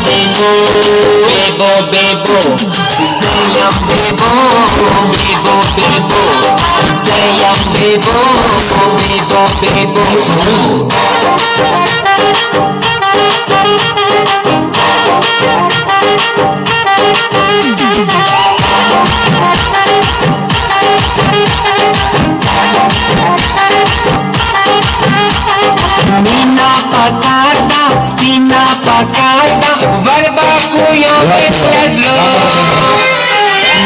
dego. Bebo, bebo, say I'm bebo, bebo, bebo. Say I'm bebo, bebo, bebo. Pina pagada, varba kuyo pesledlo.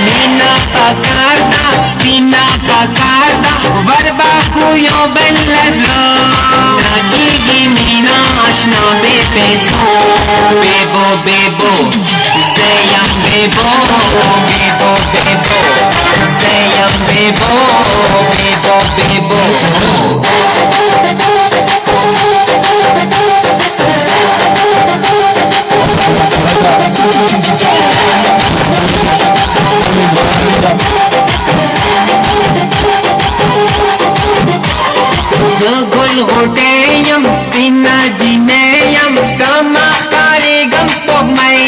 Mina pagada, pina pagada, varba kuyo pesledlo. Nagigi mina ashna bebeso, bebo bebo, sayam bebo, bebo bebo, sayam bebo, bebo bebo. Gul hoteyam, spina jineyam, sama karigam pogmay.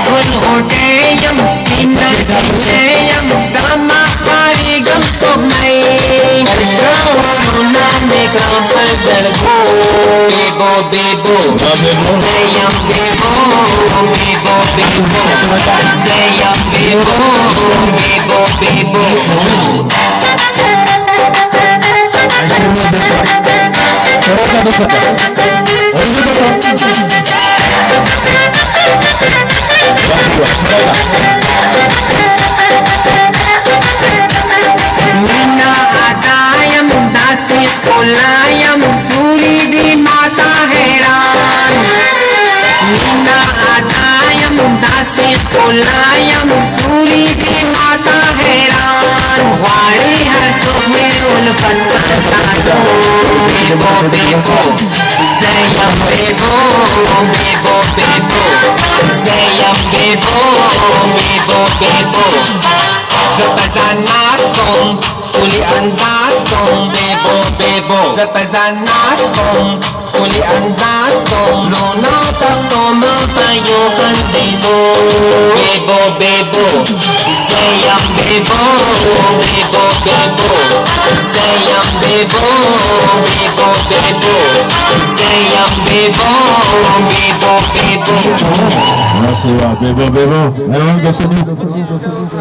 Gul hoteyam, spina jineyam, sama karigam pogmay. Karna me kampal dargo, bebo bebo, sayam bebo, bebo bebo, sayam bebo, bebo bebo. Mina adayam dasi kolayam puri di mata heran. Mina adayam dasi kolayam puri di mata heran. Wari har sukh mein ulfat karta do. Bebo bebo, sayam bebo, bebo bebo, sayam bebo, bebo bebo. Zatazanas kong, uli andas kong, bebo bebo. Zatazanas kong, uli andas kong, luna takto mapayo kandido. Bebo bebo, sayam bebo, bebo bebo, sayam bebo, bebo bebo, sayam bebo, bebo bebo. Bebo, bebo.